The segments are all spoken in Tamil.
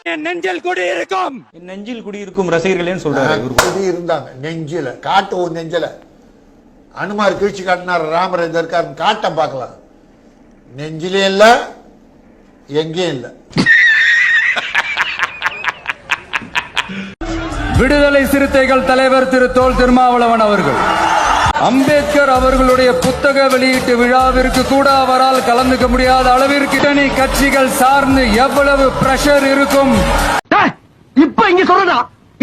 என் நெஞ்சில் குடியிருக்கும் ரசிகர்களேன்னு சொல்றாரு. குடி இருந்தாங்க நெஞ்சில, காட்டுவோம் நெஞ்சில. அனுமார் கீழ்ச்சி காட்டினார், ராமர் எங்க இருக்காரு காட்ட பார்க்கலாம். நெஞ்சிலே இல்ல, எங்கேயும் இல்ல. விடுதலை சிறுத்தைகள் தலைவர் திரு தோல் திருமாவளவன் அவர்கள் அம்பேத்கர் அவர்களுடைய புத்தக வெளியீட்டு விழாவிற்கு கூட அவரால் கலந்துக்க முடியாத அளவிற்கு கூட்டணி கட்சிகள் சார்ந்து எவ்வளவு பிரஷர் இருக்கும். இப்ப இங்க சொல்றா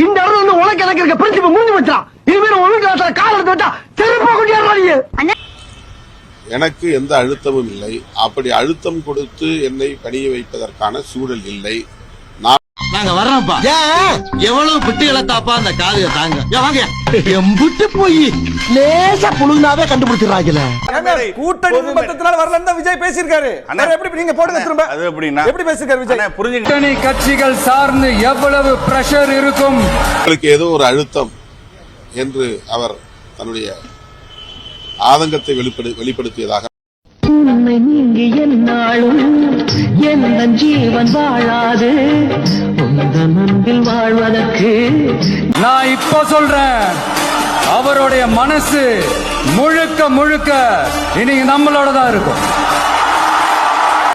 இந்த இடத்துல வந்து உனக்கு எனக்கு இருக்க பிரின்சிபல் முடிஞ்சு வச்சா இனிமேல் ஒழுங்கு கால் எடுத்து வச்சா செருப்பா கொண்டியா. எனக்கு எந்த அழுத்தமும் இல்லை. அப்படி அழுத்தம் கொடுத்து என்னை பணிய வைப்பதற்கான சூழல் இல்லை. நாங்க வர்றோம்ப்பா. எவ்வளவு பிட்டுகளை தாப்பா அந்த காலைய தாங்க. வாங்க எம்புட்டு போய் லேசா புழுந்தாவே கண்டுபிடிச்சிடறாங்கல. கூட்டணி மொத்தத்தினால வரலன்னு விஜய் பேசியிருக்காரு. எப்படி நீங்க போடுங்க திரும்ப? அது எப்படின்னா எப்படி பேசியிருக்காரு விஜய்? புரிஞ்சுங்க. கூட்டணி கட்சிகள் சார்ந்து எவ்வளவு பிரஷர் இருக்கும். உங்களுக்கு ஏதோ ஒரு அழுத்தம் என்று அவர் தன்னுடைய ஆதங்கத்தை வெளிப்படுத்தியதாக. நீங்கி என்னாலும் என் ஜீவன் வாழாது உந்தன் அன்பில் வாழ்வதற்கு. நான் இப்ப சொல்றேன், அவருடைய மனசு முழுக்க முழுக்க இனி நம்மளோட தான் இருக்கும்.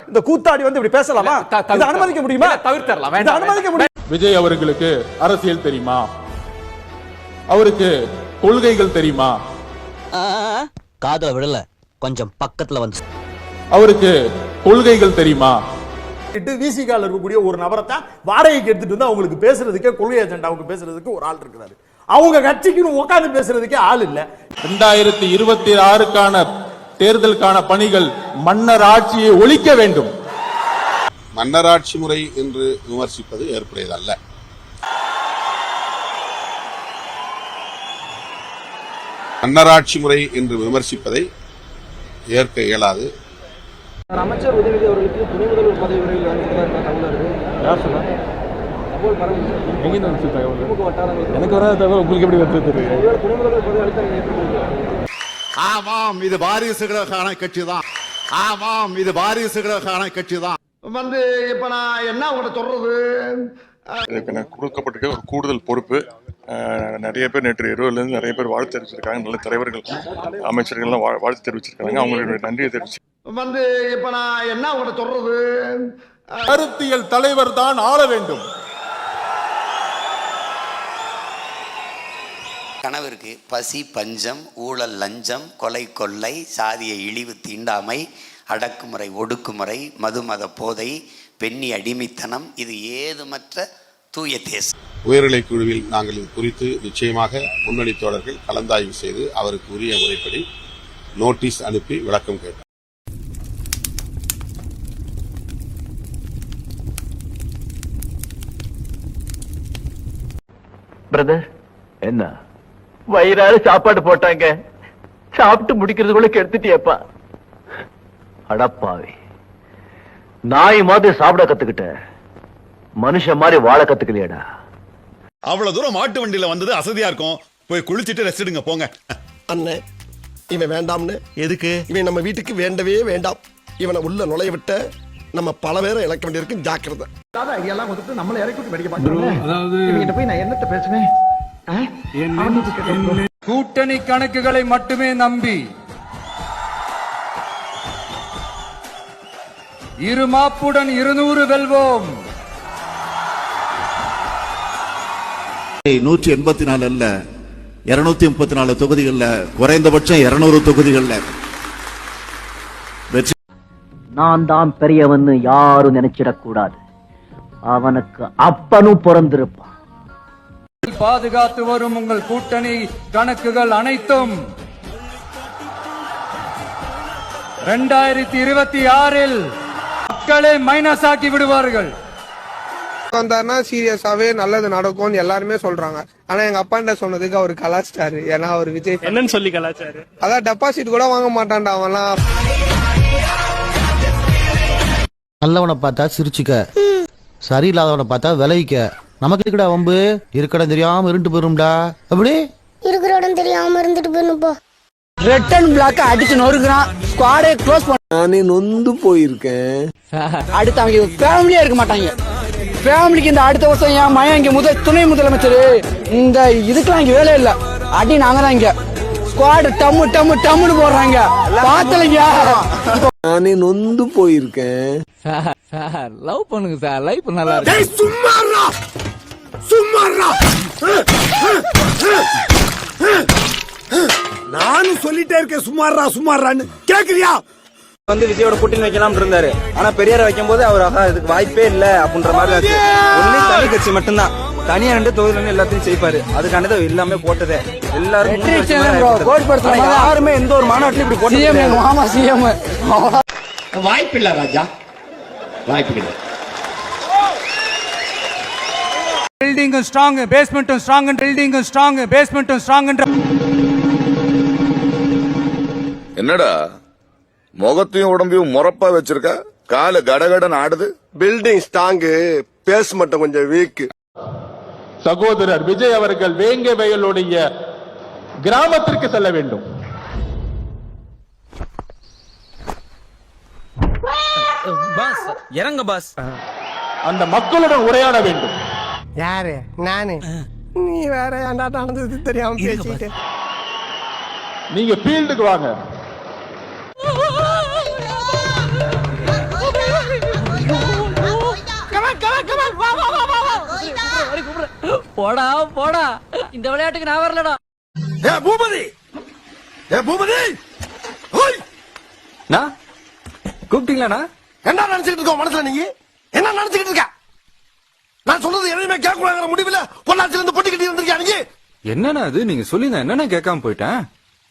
இந்த கூத்தாடி வந்து இப்படி பேசலாமா? இதை அனுமதிக்க முடியுமா? தவிர்த்தரலாம். இதை அனுமதிக்க முடியும். விஜய் அவர்களுக்கு அரசியல் தெரியுமா? அவருக்கு கொள்கைகள் தெரியுமா? காதல விடல, கொஞ்சம் பக்கத்துல வந்து. அவருக்கு கொள்கைகள் தெரியுமா? விசிகால இருக்கக்கூடிய ஒரு நபரை தான் வாடகைக்கு எடுத்துட்டு வந்து அவங்களுக்கு பேசுறதுக்கே, கொள்கை அஜெண்டாவுக்கு பேசுறதுக்கு ஒரு ஆள் இருக்கிறாரு. அவங்க கட்சிக்கு உட்கார்ந்து பேசுறதுக்கே ஆள் இல்ல. 2026க்கான தேர்தலுக்கான பணிகள் மன்னர் ஆட்சியை ஒழிக்க வேண்டும். மன்னராட்சி முறை என்று விமர்சிப்பது ஏற்புடையதல்ல. மன்னராட்சி முறை என்று விமர்சிப்பதை ஏற்க இயலாது. அமைச்சர் உதயநிதி அவர்களுக்கு துணை முதல்வர் பதவி விரைவில் வழங்குவதாக தகவல் இருக்கு. யார் சொன்னா? அப்போது பரவாயில்லை. எங்கிருந்து வந்து தகவல்? எனக்கு வராத தகவல் உங்களுக்கு எப்படி வந்து தெரியும்? துணை முதல்வர் பதவி அளித்தாங்க. ஆமாம், இது வாரிசுகளுக்கான கட்சி தான். ஆமாம், இது வாரிசுகளுக்கான கட்சி தான். வந்து இப்ப நான் என்ன உங்கள்கிட்ட சொல்றது? கொடுக்கப்பட்டிருக்க ஒரு கூடுதல் பொறுப்பு. நிறைய பேர் நேற்று இரவுலேருந்து நிறைய பேர் வாழ்த்து தெரிவிச்சிருக்காங்க. நல்ல தலைவர்கள், அமைச்சர்கள்லாம் வாழ்த்து தெரிவிச்சிருக்காங்க. அவங்களுடைய நன்றியை தெரிவிச்சு வந்து இப்ப நான் என்ன உங்கள்கிட்ட சொல்றது? கருத்தியல் தலைவர் தான் ஆள வேண்டும். கணவருக்கு பசி, பஞ்சம், ஊழல், லஞ்சம், கொலை, கொள்ளை, சாதிய இழிவு, தீண்டாமை, அடக்குமுறை, ஒடுக்குமுறை, மதுமத போதை, பெண்ணி அடிமைத்தனம், இது ஏதுமற்ற தூய தேசம். உயர்நிலை குழுவில் நாங்கள் இது குறித்து நிச்சயமாக முன்னணி தோழர்கள் கலந்தாய்வு செய்து அவருக்கு உரிய முறைப்படி நோட்டீஸ் அனுப்பி விளக்கம் கேட்டார். பிரதர், என்ன வயிறார சாப்பாடு போட்டாங்க, சாப்பிட்டு முடிக்கிறதுக்குள்ள கெடுத்துட்டியப்பா. அடப்பாவி, நாய் மாதிரி சாப்பிட கத்துக்கிட்ட, மனுஷன் மாதிரி வாழ கத்துக்கலையடா. அவ்வளவு தூரம் மாட்டு வண்டியில வந்தது அசதியா இருக்கும். போய் குளிச்சிட்டு ரெஸ்ட் எடுங்க போங்க. அண்ணே, இவன் வேண்டாம்னு. எதுக்கு? இவன் நம்ம வீட்டுக்கு வேண்டவே வேண்டாம். இவனை உள்ள நுழைய விட்ட நம்ம பல பேரை இழக்க வேண்டியிருக்கும். ஜாக்கிரதை. ஐடியாலாம் கொடுத்து நம்மளை இறக்கி விட்டு படிக்க மாட்டோம். போய் நான் என்னத்த பேசுவேன்? கூட்டணி கணக்குகளை மட்டுமே நம்பி இருமாப்புடன் 200 வெல்வோம். 184 அல்ல, 234 தொகுதிகள்ல, குறைந்தபட்சம் 200 தொகுதிகள்ல வெற்றி. நான் தான் பெரியவன்னு யாரும் நினைச்சிடக்கூடாது. அவனுக்கு அப்பனும் பிறந்திருப்பான். பாதுகாத்து வரும் உங்கள் கூட்டணி கணக்குகள் அனைத்தும் 2026 மக்களே மைனஸ் ஆக்கி விடுவார்கள். வந்தாருன்னா சீரியஸாவே நல்லது நடக்கும்னு எல்லாருமே சொல்றாங்க. ஆனா எங்க அப்பா சொன்னதுக்கு அவர் கலாச்சாரு. ஏன்னா அவர் விஜய் என்னன்னு சொல்லி கலாச்சாரு. அதான் டெபாசிட் கூட வாங்க மாட்டான்டா அவன்லாம். நல்லவனை பார்த்தா சிரிச்சுக்க, சரியில்லாதவனை பார்த்தா விளைவிக்க. நமக்கு இருக்கடா வம்பு, இருக்கடம் தெரியாம இருண்டு போயிரும்டா. அப்படி இருக்கிற இடம் தெரியாம இருந்துட்டு போயிருப்போ. ரெட் அண்ட் பிளாக் அடிச்சு நொறுக்குறான். ஸ்குவாடே க்ளோஸ் பண்ண. நானே நொந்து போயிருக்கேன். அடுத்து அவங்க ஃபேமிலியா இருக்க மாட்டாங்க. ஃபேமிலிக்கு இந்த அடுத்த வருஷம் என் மயன் இங்க துணை முதலமைச்சர் இந்த இதுக்கெல்லாம் இங்க வேலை இல்ல அடி நாங்க தான் இங்க ஸ்குவாட் டம்மு டம்மு டம்முன்னு போடுறாங்க பாத்தலங்க. நானே நொந்து போயிருக்கேன். சார் லவ் பண்ணுங்க சார், லைஃப் நல்லா இருக்கு. சும்மாறா சும்மாறா நானும் சொல்லிட்டே இருக்கேன் சும்மாறா சும்மாறான்னு, கேக்குறியா? வந்து விஜயோட கூட்டணி வைக்கலாம்னு இருந்தாரு. ஆனா பெரியாரை வைக்கும் போது அவர் இதுக்கு வாய்ப்பே இல்ல அப்படின்ற மாதிரி ஆச்சு. ஒன்லி தனி கட்சி மட்டும்தான், தனியா 2 தொகுதியில எல்லாத்தையும் செய்ப்பாரு. அதுக்கானது எல்லாமே போட்டதே எல்லாரும் யாருமே எந்த ஒரு மாநாட்டிலும் இப்படி போட்டு வாய்ப்பு இல்ல ராஜா, வாய்ப்பு இல்லை. பில்டிங்கும் ஸ்ட்ராங், பேஸ்மெண்ட்டும் ஸ்ட்ராங், பில்டிங்கும் ஸ்ட்ராங், பேஸ்மெண்ட்டும் ஸ்ட்ராங். என்னடா முகத்தையும் உடம்பையும் முறப்பா வச்சிருக்க, கால கடகடன் ஆடுது. பில்டிங் ஸ்ட்ராங், பேஸ்மெண்ட் கொஞ்சம் வீக். சகோதரர் விஜய் அவர்கள் வேங்கை வயலுடைய கிராமத்திற்கு செல்ல வேண்டும். பாஸ் இறங்க பாஸ். அந்த மக்களுடன் உரையாட வேண்டும். யாரு? நானு. நீ வேற ஏன்டா நடந்தது தெரியாம பேசிட்டு. நீங்க ஃபீல்டுக்கு வாங்க. போடா போடா, இந்த விளையாட்டுக்கு நான் வரலடா. ஏ பூபதி, ஏ பூபதி, ஓய் நான் கூப்பிட்டீங்களாண்ணா? என்ன நினைச்சிட்டு இருக்க மனசுல? நீ என்ன நினைச்சிட்டு இருக்க? நான் சொல்றது எதையுமே கேட்கக்கூடாங்கிற முடிவுல பொள்ளாச்சில இருந்து பொட்டிக்கிட்டு இருந்திருக்கியா நீ? என்னண்ணா அது நீங்க சொல்லி நான் என்னென்ன கேட்காம போயிட்டேன்.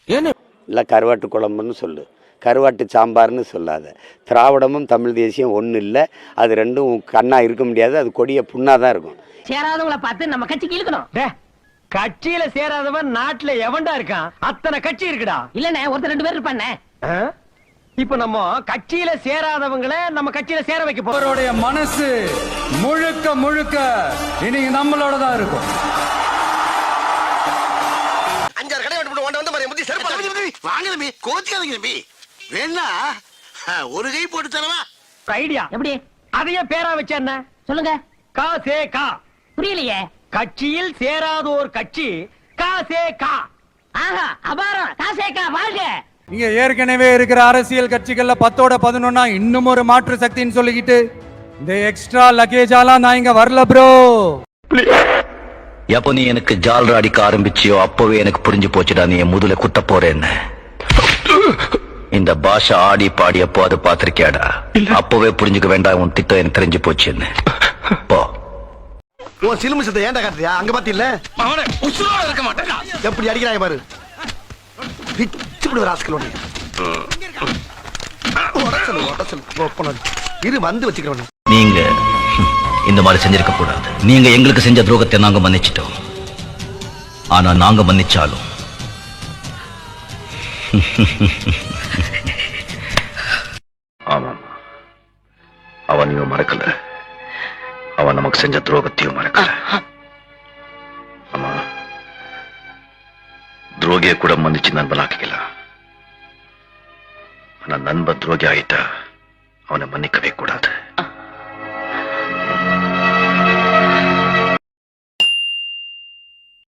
என்ன இல்ல கருவாட்டு குழம்புன்னு சொல்லு, கருவாட்டு சாம்பார்னு சொல்லாத. திராவிடமும் தமிழ் தேசியம் ஒண்ணு இல்ல, அது ரெண்டும் கண்ணா இருக்க முடியாது. அது கொடிய புண்ணாதான் இருக்கும். சேராதவங்களை பார்த்து நம்ம கட்சிக்கு இழுக்கணும். கட்சியில சேராதவன் நாட்டுல எவன்டா இருக்கான்? அத்தனை கட்சி இருக்குடா. இல்லண்ணே, ஒருத்தர் 2 பேர் இருப்பானே. இப்ப நம்ம கட்சியில சேராதவங்களை நம்ம கட்சியில சேர வைக்க போறோடைய மனசு முழுக்க முழுக்க இன்னைக்கு நம்மளோட தான் இருக்கும். 5-6 கடை விட்டு வந்து மாதிரி முத்தி செருப்பு வாங்க தம்பி, கோச்சிக்காதீங்க தம்பி. வேணா ஒரு கை போட்டு தரவா? ஐடியா எப்படி? அதையே பேரா வச்ச என்ன சொல்லுங்க. கா சே கா. புரியலையே. கட்சியில் சேராத ஒரு கட்சி கா சே கா. ஆஹா, அபாரம். காசேக்கா வாழ்க. இங்க ஏற்கனவே இருக்கிற அரசியல் கட்சிகள்ல 10ஓட 11 இன்னும் ஒரு மாற்று சக்தின்னு சொல்லிக்கிட்டு இந்த எக்ஸ்ட்ரா லக்கேஜாலாம் நான் இங்க வரல ப்ரோ. எப்போ நீ எனக்கு ஜால்ரா அடிக்க ஆரம்பிச்சியோ அப்பவே எனக்கு புரிஞ்சு போச்சுடா நீ என் முதுல குத்த போறேன்னு. இந்த பாஷா ஆடி பாடி அப்போ அது பாத்திருக்கியாடா? அப்பவே புரிஞ்சுக்க வேண்டாம் உன் திட்டம் எனக்கு தெரிஞ்சு போச்சுன்னு. போ. உன் சிலுமிசத்தை ஏன்டா காட்டுறியா? அங்க பாத்தியில்ல அவனே உசுரோட இருக்க மாட்டேன். எப்படி அடிக்கிறாங்க பாரு, பிச்சு விடுற ராஸ்கலோட. இரு வந்து வச்சுக்கிறவன். நீங்க இந்த மாதிரி செஞ்சிருக்க கூடாது. நீங்க எங்களுக்கு செஞ்ச துரோகத்தை நாங்க மன்னிச்சிட்டோம். ஆனா நாங்க மன்னிச்சாலும் ஆமாம், அவனையும் மறக்கல, அவன் நமக்கு செஞ்ச துரோகத்தையும் மறக்கல. ஆமா, துரோகிய கூட மன்னிச்சு நண்பனாக்கிக்கலாம். ஆனா நண்பன் துரோகி ஆயிட்டா அவனை மன்னிக்கவே கூடாது.